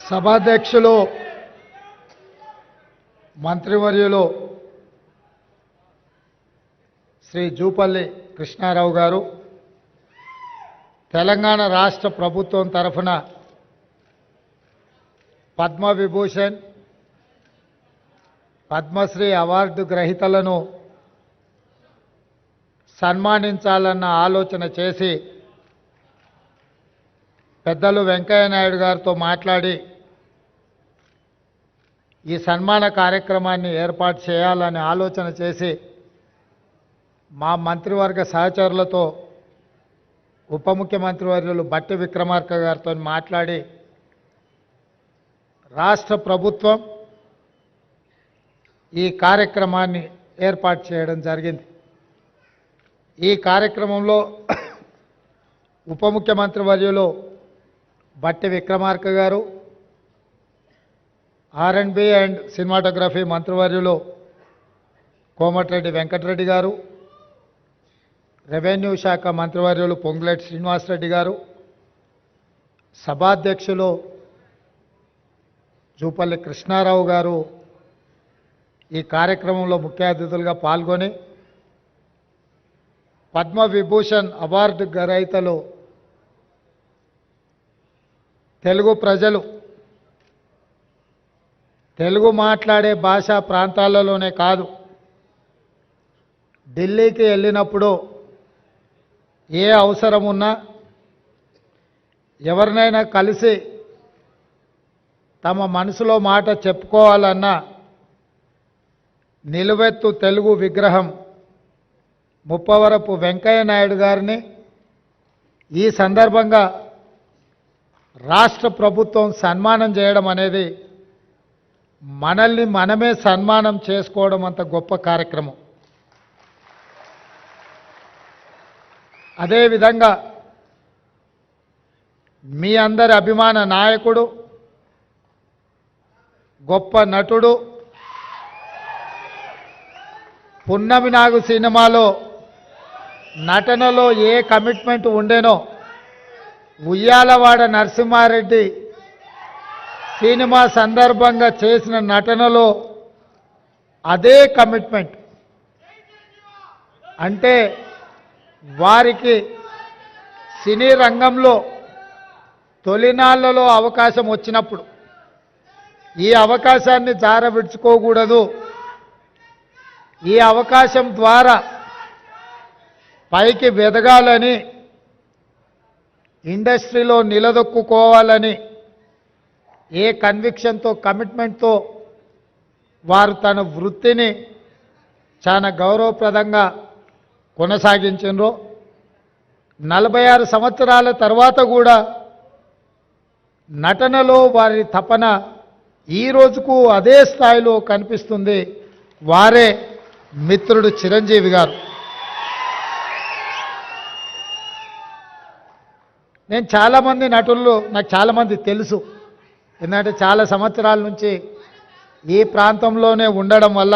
సభాధ్యక్షులు మంత్రివర్యులు శ్రీ జూపల్లి కృష్ణారావు గారు తెలంగాణ రాష్ట్ర ప్రభుత్వం తరఫున పద్మవిభూషణ్ పద్మశ్రీ అవార్డు గ్రహీతలను సన్మానించాలన్న ఆలోచన చేసి పెద్దలు వెంకయ్య నాయుడు గారితో మాట్లాడి ఈ సన్మాన కార్యక్రమాన్ని ఏర్పాటు చేయాలని ఆలోచన చేసి మా మంత్రివర్గ సహచరులతో ఉప ముఖ్యమంత్రి వర్యులు బట్టి విక్రమార్క గారితో మాట్లాడి రాష్ట్ర ప్రభుత్వం ఈ కార్యక్రమాన్ని ఏర్పాటు చేయడం జరిగింది. ఈ కార్యక్రమంలో ఉప ముఖ్యమంత్రి వర్యులు బట్టి విక్రమార్క గారు, R&B అండ్ సినిమాటోగ్రఫీ మంత్రివర్యులు కోమటిరెడ్డి వెంకటరెడ్డి గారు, రెవెన్యూ శాఖ మంత్రివర్యులు పొంగులేటి శ్రీనివాసరెడ్డి గారు, సభాధ్యక్షులు జూపల్లి కృష్ణారావు గారు ఈ కార్యక్రమంలో ముఖ్య అతిథులుగా పాల్గొని పద్మవిభూషణ్ అవార్డు గ్రహీతలు తెలుగు ప్రజలు తెలుగు మాట్లాడే భాషా ప్రాంతాలలోనే కాదు, ఢిల్లీకి వెళ్ళినప్పుడు ఏ అవసరం ఉన్నా ఎవరినైనా కలిసి తమ మనసులో మాట చెప్పుకోవాలన్నా నిలువెత్తు తెలుగు విగ్రహం ముప్పవరపు వెంకయ్య నాయుడు గారిని ఈ సందర్భంగా రాష్ట్ర ప్రభుత్వం సన్మానం చేయడం అనేది మనల్ని మనమే సన్మానం చేసుకోవడం అంత గొప్ప కార్యక్రమం. అదేవిధంగా మీ అందరి అభిమాన నాయకుడు, గొప్ప నటుడు, పున్నమి నాగు సినిమాలో నటనలో a commitment ఉండేనో Uyyalawada Narasimha Reddy cinema సందర్భంగా చేసిన నటనలో అదే కమిట్మెంట్. అంటే వారికి సినీ రంగంలో తొలినాళ్లలో అవకాశం వచ్చినప్పుడు ఈ అవకాశాన్ని జారవిడ్చుకోకూడదు, ఈ అవకాశం ద్వారా పైకి వెదగాలని, ఇండస్ట్రీలో నిలదొక్కుకోవాలని ఏ కన్విక్షన్తో కమిట్మెంట్తో వారు తన వృత్తిని చాలా గౌరవప్రదంగా కొనసాగించారో 46 సంవత్సరాల తర్వాత కూడా నటనలో వారి తపన ఈ రోజుకు అదే స్థాయిలో కనిపిస్తుంది. వారే మిత్రుడు చిరంజీవి గారు. నేను చాలామంది నటులు నాకు చాలామంది తెలుసు, ఎందుకంటే చాలా సంవత్సరాల నుంచి ఈ ప్రాంతంలోనే ఉండడం వల్ల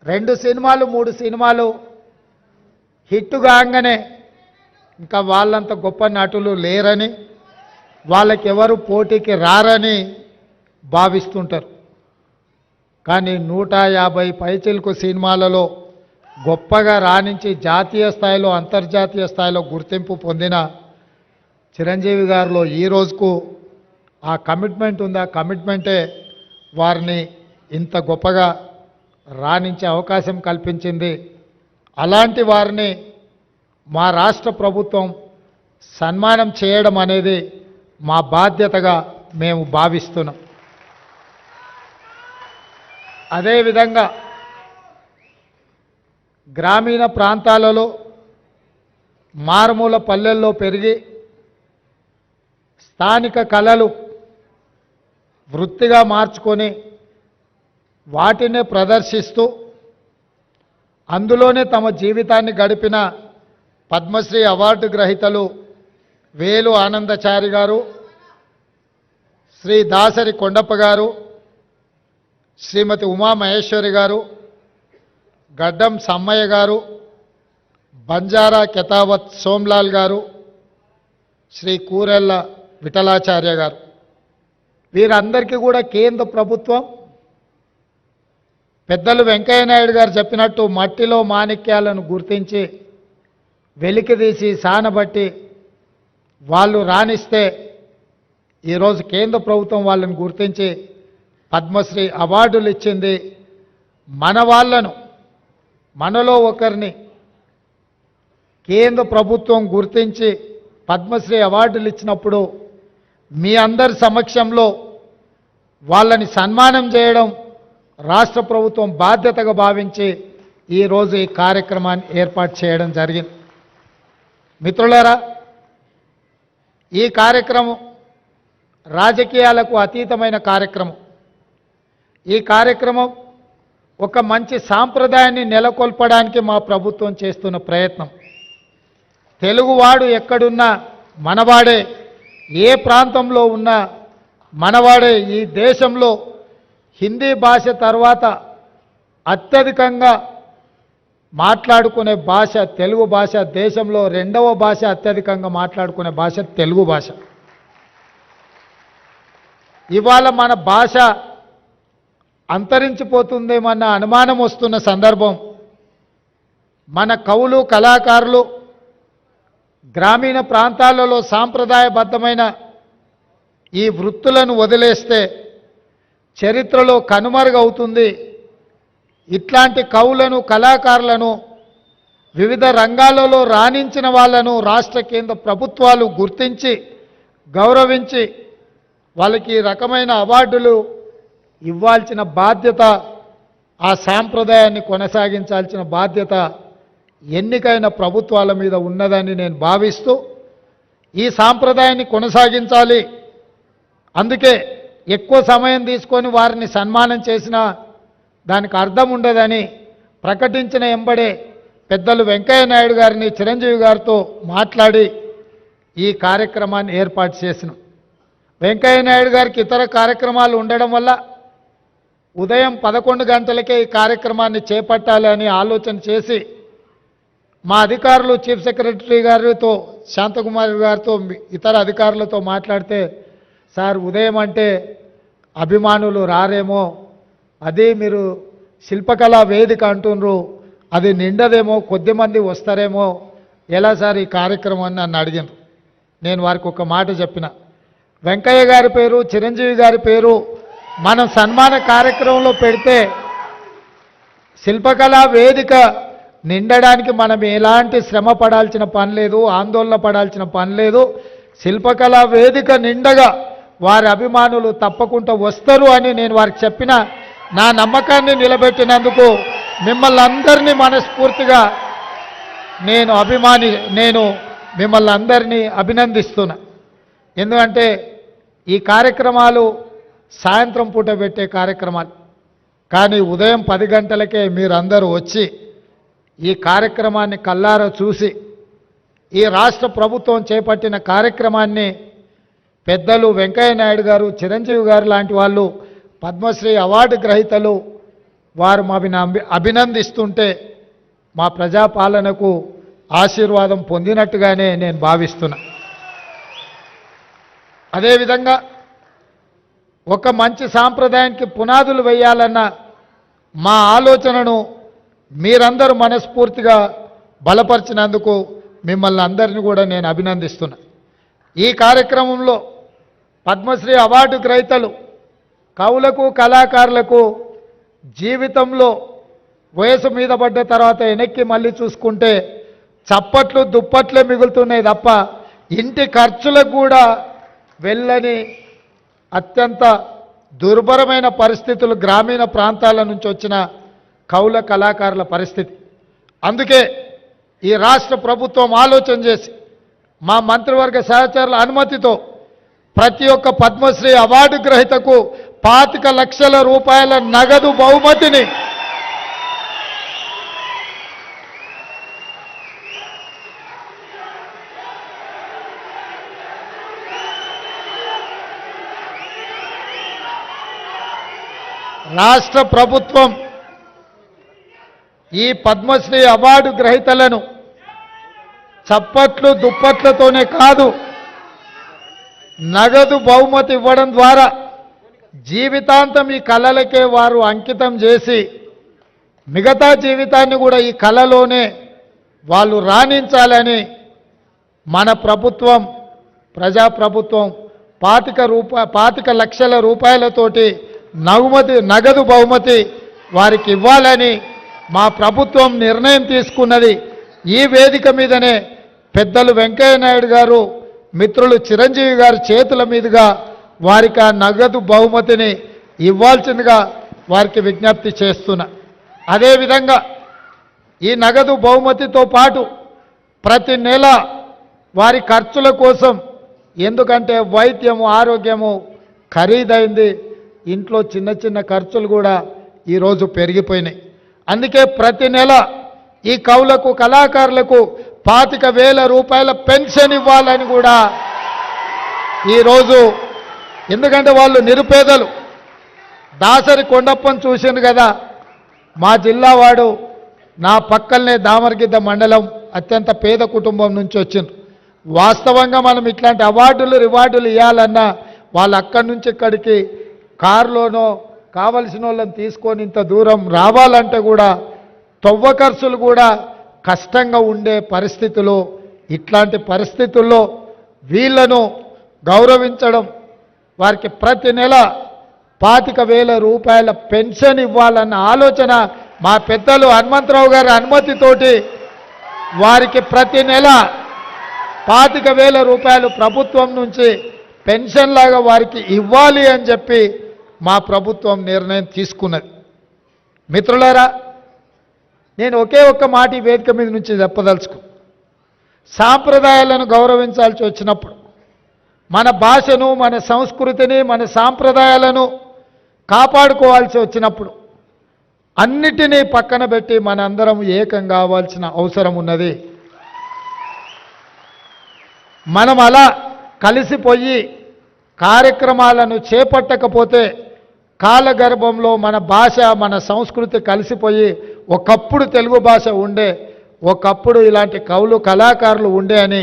2 సినిమాలు 3 సినిమాలు హిట్ కాగానే ఇంకా వాళ్ళంత గొప్ప నటులు లేరని, వాళ్ళకి ఎవరు పోటీకి రారని భావిస్తుంటారు. కానీ 150 పైచిలకు సినిమాలలో గొప్పగా రాణించి జాతీయ స్థాయిలో అంతర్జాతీయ స్థాయిలో గుర్తింపు పొందిన చిరంజీవి గారిలో ఈ రోజుకు ఆ కమిట్మెంట్ ఉంది. ఆ కమిట్మెంటే వారిని ఇంత గొప్పగా రాణించే అవకాశం కల్పించింది. అలాంటి వారిని మా రాష్ట్ర ప్రభుత్వం సన్మానం చేయడం అనేది మా బాధ్యతగా మేము భావిస్తున్నాం. అదేవిధంగా గ్రామీణ ప్రాంతాలలో మారుమూల పల్లెల్లో పెరిగి స్థానిక కళలు వృత్తిగా మార్చుకొని వాటినే ప్రదర్శిస్తూ అందులోనే తమ జీవితాన్ని గడిపిన పద్మశ్రీ అవార్డు గ్రహీతలు వేలు ఆనందచారి గారు, శ్రీ దాసరి కొండప్ప గారు, శ్రీమతి ఉమామహేశ్వరి గారు, గడ్డం సమ్మయ్య గారు, బంజారా కెతావత్ సోమ్లాల్ గారు, శ్రీ కూరెళ్ళ విఠలాచార్య గారు, వీరందరికీ కూడా కేంద్ర ప్రభుత్వం పెద్దలు వెంకయ్య నాయుడు గారు చెప్పినట్టు మట్టిలో మాణిక్యాలను గుర్తించి వెలికితీసి సానబట్టి వాళ్ళు రాణిస్తే ఈరోజు కేంద్ర ప్రభుత్వం వాళ్ళని గుర్తించి పద్మశ్రీ అవార్డులు ఇచ్చింది. మన వాళ్ళను, మనలో ఒకరిని కేంద్ర ప్రభుత్వం గుర్తించి పద్మశ్రీ అవార్డులు ఇచ్చినప్పుడు మీ అందరి సమక్షంలో వాళ్ళని సన్మానం చేయడం రాష్ట్ర ప్రభుత్వం బాధ్యతగా భావించి ఈరోజు ఈ కార్యక్రమాన్ని ఏర్పాటు చేయడం జరిగింది. మిత్రులారా, ఈ కార్యక్రమం రాజకీయాలకు అతీతమైన కార్యక్రమం. ఈ కార్యక్రమం ఒక మంచి సాంప్రదాయాన్ని నెలకొల్పడానికి మా ప్రభుత్వం చేస్తున్న ప్రయత్నం. తెలుగువాడు ఎక్కడున్నా మనవాడే, ఏ ప్రాంతంలో ఉన్నా మనవాడే. ఈ దేశంలో హిందీ భాష తర్వాత అత్యధికంగా మాట్లాడుకునే భాష తెలుగు భాష. దేశంలో రెండవ భాష అత్యధికంగా మాట్లాడుకునే భాష తెలుగు భాష. ఇవాళ మన భాష అంతరించిపోతుందేమన్న అనుమానం వస్తున్న సందర్భం. మన కవులు, కళాకారులు గ్రామీణ ప్రాంతాలలో సాంప్రదాయబద్ధమైన ఈ వృత్తులను వదిలేస్తే చరిత్రలో కనుమరుగవుతుంది. ఇట్లాంటి కవులను, కళాకారులను, వివిధ రంగాలలో రాణించిన వాళ్ళను రాష్ట్ర కేంద్ర ప్రభుత్వాలు గుర్తించి గౌరవించి వాళ్ళకి ఈ రకమైన అవార్డులు ఇవ్వాల్సిన బాధ్యత, ఆ సాంప్రదాయాన్ని కొనసాగించాల్సిన బాధ్యత ఎన్నికైన ప్రభుత్వాల మీద ఉన్నదని నేను భావిస్తూ ఈ సాంప్రదాయాన్ని కొనసాగించాలి. అందుకే ఎక్కువ సమయం తీసుకొని వారిని సన్మానం చేసినా దానికి అర్థం ఉండదని ప్రకటించిన ఎంబడే పెద్దలు వెంకయ్య నాయుడు గారిని, చిరంజీవి గారితో మాట్లాడి ఈ కార్యక్రమాన్ని ఏర్పాటు చేసినాం. వెంకయ్య నాయుడు గారికి ఇతర కార్యక్రమాలు ఉండడం వల్ల ఉదయం 11 గంటలకే ఈ కార్యక్రమాన్ని చేపట్టాలి అని ఆలోచన చేసి మా అధికారులు చీఫ్ సెక్రటరీ గారితో, శాంతకుమారి గారితో, ఇతర అధికారులతో మాట్లాడితే, సార్ ఉదయం అంటే అభిమానులు రారేమో, అది మీరు శిల్పకళా వేదిక అంటున్నారు, అది నిండదేమో, కొద్దిమంది వస్తారేమో, ఎలా సార్ ఈ కార్యక్రమం అని నన్ను అడిగాను. నేను వారికి ఒక మాట చెప్పిన, వెంకయ్య గారి పేరు, చిరంజీవి గారి పేరు మనం సన్మాన కార్యక్రమంలో పెడితే శిల్పకళా వేదిక నిండడానికి మనం ఎలాంటి శ్రమ పడాల్సిన పని లేదు, ఆందోళన పడాల్సిన పని లేదు. శిల్పకళా వేదిక నిండగా వారి అభిమానులు తప్పకుండా వస్తారు అని నేను వారికి చెప్పిన. నా నమ్మకాన్ని నిలబెట్టినందుకు మిమ్మల్ని అందరినీ మనస్ఫూర్తిగా నేను మిమ్మల్ని అందరినీ అభినందిస్తున్నా. ఎందుకంటే ఈ కార్యక్రమాలు సాయంత్రం పూట పెట్టే కార్యక్రమాలు, కానీ ఉదయం 10 గంటలకే మీరందరూ వచ్చి ఈ కార్యక్రమాన్ని కల్లారా చూసి ఈ రాష్ట్ర ప్రభుత్వం చేపట్టిన కార్యక్రమాన్ని పెద్దలు వెంకయ్య నాయుడు గారు, చిరంజీవి గారు లాంటి వాళ్ళు పద్మశ్రీ అవార్డు గ్రహీతలు వారు మాని అభినందిస్తుంటే మా ప్రజాపాలనకు ఆశీర్వాదం పొందినట్టుగానే నేను భావిస్తున్నా. అదేవిధంగా ఒక మంచి సాంప్రదాయానికి పునాదులు వేయాలన్న మా ఆలోచనను మీరందరూ మనస్ఫూర్తిగా బలపరిచినందుకు మిమ్మల్ని అందరినీ కూడా నేను అభినందిస్తున్నా. ఈ కార్యక్రమంలో పద్మశ్రీ అవార్డు గ్రహీతలు కవులకు, కళాకారులకు జీవితంలో వయసు మీద పడ్డ తర్వాత వెనక్కి మళ్ళీ చూసుకుంటే చప్పట్లు దుప్పట్లే మిగులుతున్నాయి తప్ప ఇంటి ఖర్చులకు కూడా వెళ్ళని అత్యంత దుర్భరమైన పరిస్థితులు గ్రామీణ ప్రాంతాల నుంచి వచ్చిన కవుల, కళాకారుల పరిస్థితి. అందుకే ఈ రాష్ట్ర ప్రభుత్వం ఆలోచన చేసి మా మంత్రివర్గ సహచరుల అనుమతితో ప్రతి ఒక్క పద్మశ్రీ అవార్డు గ్రహీతకు 25 లక్షల రూపాయల నగదు బహుమతిని రాష్ట్ర ప్రభుత్వం ఈ పద్మశ్రీ అవార్డు గ్రహీతలను చప్పట్లు దుప్పట్లతోనే కాదు, నగదు బహుమతి ఇవ్వడం ద్వారా జీవితాంతం ఈ కళలకే వారు అంకితం చేసి మిగతా జీవితాన్ని కూడా ఈ కళలోనే వాళ్ళు రాణించాలని మన ప్రభుత్వం ప్రజాప్రభుత్వం 25 లక్షల రూపాయలతోటి నగదు బహుమతి వారికి ఇవ్వాలని మా ప్రభుత్వం నిర్ణయం తీసుకున్నది. ఈ వేదిక మీదనే పెద్దలు వెంకయ్య నాయుడు గారు మిత్రులు చిరంజీవి గారి చేతుల మీదుగా వారికి ఆ నగదు బహుమతిని ఇవ్వాల్సిందిగా వారికి విజ్ఞప్తి చేస్తున్నా. అదేవిధంగా ఈ నగదు బహుమతితో పాటు ప్రతి నెల వారి ఖర్చుల కోసం, ఎందుకంటే వైద్యము ఆరోగ్యము ఖరీదైంది, ఇంట్లో చిన్న చిన్న ఖర్చులు కూడా ఈరోజు పెరిగిపోయినాయి. అందుకే ప్రతి నెల ఈ కవులకు కళాకారులకు 25,000 రూపాయల పెన్షన్ ఇవ్వాలని కూడా ఈరోజు, ఎందుకంటే వాళ్ళు నిరుపేదలు. దాసరి కొండప్పని చూసింది కదా, మా జిల్లా వాడు, నా పక్కనే దామరగిద్ద మండలం, అత్యంత పేద కుటుంబం నుంచి వచ్చింది. వాస్తవంగా మనం ఇట్లాంటి అవార్డులు రివార్డులు ఇవ్వాలన్నా వాళ్ళు అక్కడి నుంచి ఇక్కడికి కారులోనో కావలసిన వాళ్ళని తీసుకొని ఇంత దూరం రావాలంటే కూడా తవ్వ ఖర్చులు కూడా కష్టంగా ఉండే పరిస్థితులు. ఇట్లాంటి పరిస్థితుల్లో వీళ్లను గౌరవించడం, వారికి ప్రతి నెల 25,000 రూపాయల పెన్షన్ ఇవ్వాలన్న ఆలోచన మా పెద్దలు హనుమంతరావు గారి అనుమతితోటి వారికి ప్రతి నెల 25,000 రూపాయలు ప్రభుత్వం నుంచి పెన్షన్ లాగా వారికి ఇవ్వాలి అని చెప్పి మా ప్రభుత్వం నిర్ణయం తీసుకున్నది. మిత్రులారా, నేను ఒకే ఒక్క మాట ఈ వేదిక మీద నుంచి చెప్పదలుచుకు, సాంప్రదాయాలను గౌరవించాల్సి వచ్చినప్పుడు, మన భాషను, మన సంస్కృతిని, మన సాంప్రదాయాలను కాపాడుకోవాల్సి వచ్చినప్పుడు అన్నిటినీ పక్కన పెట్టి మనందరం ఏకం కావాల్సిన అవసరం ఉన్నది. మనం అలా కలిసిపోయి కార్యక్రమాలను చేపట్టకపోతే కాలగర్భంలో మన భాష, మన సంస్కృతి కలిసిపోయి, ఒకప్పుడు తెలుగు భాష ఉండే, ఒకప్పుడు ఇలాంటి కవులు కళాకారులు ఉండే అని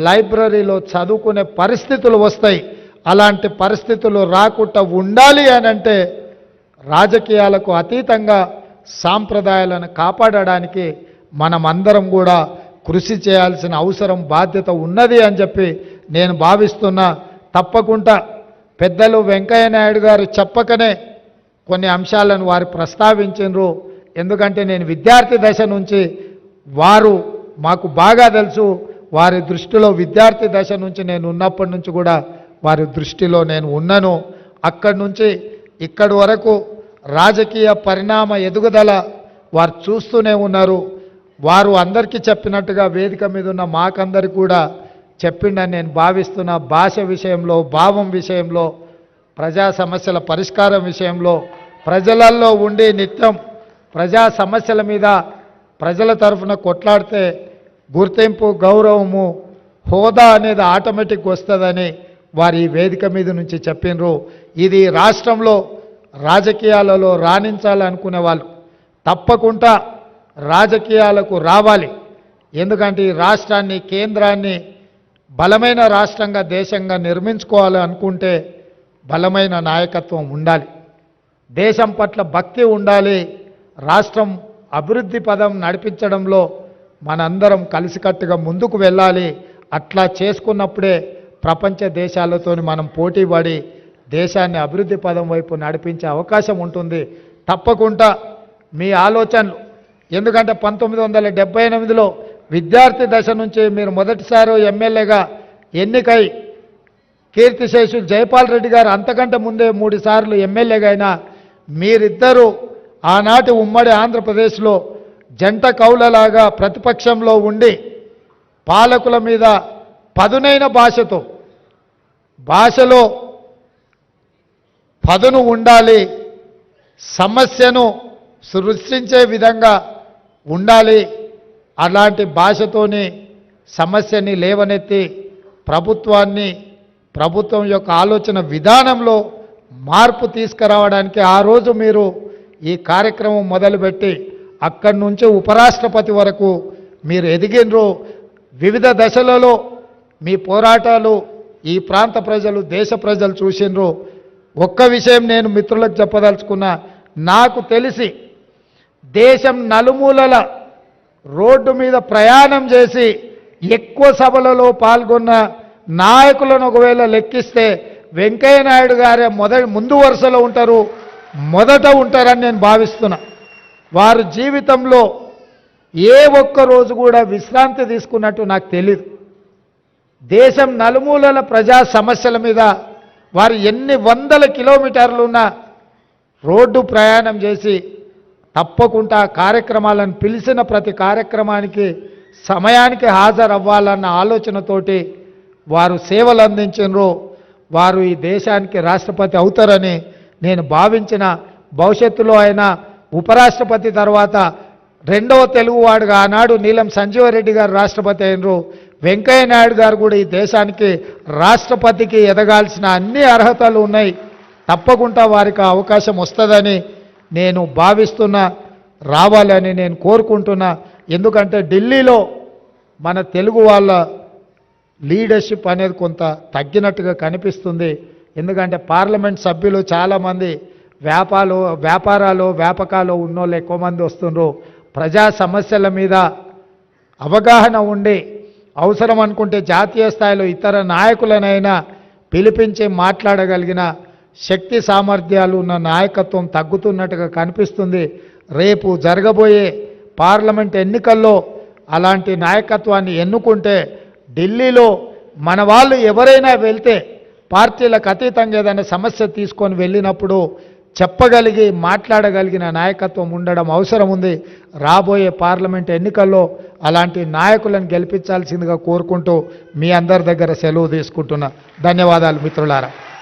లైబ్రరీలో చదువుకునే పరిస్థితులు వస్తాయి. అలాంటి పరిస్థితులు రాకుండా ఉండాలి అని అంటే రాజకీయాలకు అతీతంగా సాంప్రదాయాలను కాపాడడానికి మనమందరం కూడా కృషి చేయాల్సిన అవసరం, బాధ్యత ఉన్నది అని చెప్పి నేను భావిస్తున్నా. తప్పకుండా పెద్దలు వెంకయ్య నాయుడు గారు చెప్పకనే కొన్ని అంశాలను వారు ప్రస్తావించారు. ఎందుకంటే నేను విద్యార్థి దశ నుంచి, వారు మాకు బాగా తెలుసు, వారి దృష్టిలో విద్యార్థి దశ నుంచి నేను ఉన్నప్పటి నుంచి కూడా వారి దృష్టిలో నేను ఉన్నాను. అక్కడి నుంచి ఇక్కడి వరకు రాజకీయ పరిణామ ఎదుగుదల వారు చూస్తూనే ఉన్నారు. వారు అందరికీ చెప్పినట్టుగా వేదిక మీద ఉన్న మాకందరికి కూడా చెప్పిండని నేను భావిస్తున్న. భాష విషయంలో, భావం విషయంలో, ప్రజా సమస్యల పరిష్కారం విషయంలో, ప్రజలలో ఉండి నిత్యం ప్రజా సమస్యల మీద ప్రజల తరఫున కొట్లాడితే గుర్తింపు, గౌరవము, హోదా అనేది ఆటోమేటిక్ వస్తుందని వారు ఈ వేదిక మీద నుంచి చెప్పినరు. ఇది రాష్ట్రంలో రాజకీయాలలో రాణించాలనుకునే వాళ్ళు తప్పకుండా రాజకీయాలకు రావాలి. ఎందుకంటే ఈ రాష్ట్రాన్ని, కేంద్రాన్ని బలమైన రాష్ట్రంగా, దేశంగా నిర్మించుకోవాలి అనుకుంటే బలమైన నాయకత్వం ఉండాలి, దేశం పట్ల భక్తి ఉండాలి. రాష్ట్రం అభివృద్ధి పదం నడిపించడంలో మనందరం కలిసికట్టుగా ముందుకు వెళ్ళాలి. అట్లా చేసుకున్నప్పుడే ప్రపంచ దేశాలతో మనం పోటీ పడి దేశాన్ని అభివృద్ధి పదం వైపు నడిపించే అవకాశం ఉంటుంది. తప్పకుండా మీ ఆలోచనలు, ఎందుకంటే 1978లో విద్యార్థి దశ నుంచి మీరు మొదటిసారి ఎమ్మెల్యేగా ఎన్నికై కీర్తిశేషులు జైపాల్ రెడ్డి గారు అంతకంటే ముందే 3 సార్లు ఎమ్మెల్యేగా అయినా మీరిద్దరూ ఆనాటి ఉమ్మడి ఆంధ్రప్రదేశ్లో జంట కౌలలాగా ప్రతిపక్షంలో ఉండి పాలకుల మీద పదునైన భాషలో పదును ఉండాలి, సమస్యను సృష్టించే విధంగా ఉండాలి. అలాంటి భాషతోని సమస్యని లేవనెత్తి ప్రభుత్వం యొక్క ఆలోచన విధానంలో మార్పు తీసుకురావడానికి ఆ రోజు మీరు ఈ కార్యక్రమం మొదలుపెట్టి అక్కడి నుంచి ఉపరాష్ట్రపతి వరకు మీరు ఎదిగినరు. వివిధ దశలలో మీ పోరాటాలు ఈ ప్రాంత ప్రజలు, దేశ ప్రజలు చూసినరు. ఒక్క విషయం నేను మిత్రులకు చెప్పదలుచుకున్నా, నాకు తెలిసి దేశం నలుమూలల రోడ్డు మీద ప్రయాణం చేసి ఎక్కువ సభలలో పాల్గొన్న నాయకులను ఒకవేళ లెక్కిస్తే వెంకయ్య నాయుడు గారే ముందు వరుసలో ఉంటారు, మొదట ఉంటారని నేను భావిస్తున్నా. వారు జీవితంలో ఏ ఒక్క రోజు కూడా విశ్రాంతి తీసుకున్నట్టు నాకు తెలియదు. దేశం నలుమూలల ప్రజా సమస్యల మీద వారు ఎన్ని వందల కిలోమీటర్లున్న రోడ్డు ప్రయాణం చేసి తప్పకుండా కార్యక్రమాలను పిలిచిన ప్రతి కార్యక్రమానికి సమయానికి హాజరవ్వాలన్న ఆలోచనతోటి వారు సేవలు అందించినరు. వారు ఈ దేశానికి రాష్ట్రపతి అవుతారని నేను భావించిన. భవిష్యత్తులో ఆయన ఉపరాష్ట్రపతి తర్వాత రెండవ తెలుగువాడుగా ఆనాడు నీలం సంజీవరెడ్డి గారు రాష్ట్రపతి అయినరు. వెంకయ్య నాయుడు గారు కూడా ఈ దేశానికి రాష్ట్రపతికి ఎదగాల్సిన అన్ని అర్హతలు ఉన్నాయి. తప్పకుండా వారికి అవకాశం వస్తుందని నేను భావిస్తున్నా, రావాలని నేను కోరుకుంటున్నా. ఎందుకంటే ఢిల్లీలో మన తెలుగు వాళ్ళ లీడర్షిప్ అనేది కొంత తగ్గినట్టుగా కనిపిస్తుంది. ఎందుకంటే పార్లమెంట్ సభ్యులు చాలామంది వ్యాపకాలు ఉన్నోళ్ళు ఎక్కువ మంది వస్తున్నారు. ప్రజా సమస్యల మీద అవగాహన ఉండి అవసరం అనుకుంటే జాతీయ స్థాయిలో ఇతర నాయకులనైనా పిలిపించి మాట్లాడగలిగిన శక్తి సామర్థ్యాలు ఉన్న నాయకత్వం తగ్గుతున్నట్టుగా కనిపిస్తుంది. రేపు జరగబోయే పార్లమెంట్ ఎన్నికల్లో అలాంటి నాయకత్వాన్ని ఎన్నుకుంటే ఢిల్లీలో మన వాళ్ళు ఎవరైనా వెళ్తే పార్టీలకు అతీతంగా ఏదైనా సమస్య తీసుకొని వెళ్ళినప్పుడు చెప్పగలిగి మాట్లాడగలిగిన నాయకత్వం ఉండడం అవసరం ఉంది. రాబోయే పార్లమెంట్ ఎన్నికల్లో అలాంటి నాయకులను గెలిపించాల్సిందిగా కోరుకుంటూ మీ అందరి దగ్గర సెలవు తీసుకుంటున్నా. ధన్యవాదాలు మిత్రులారా.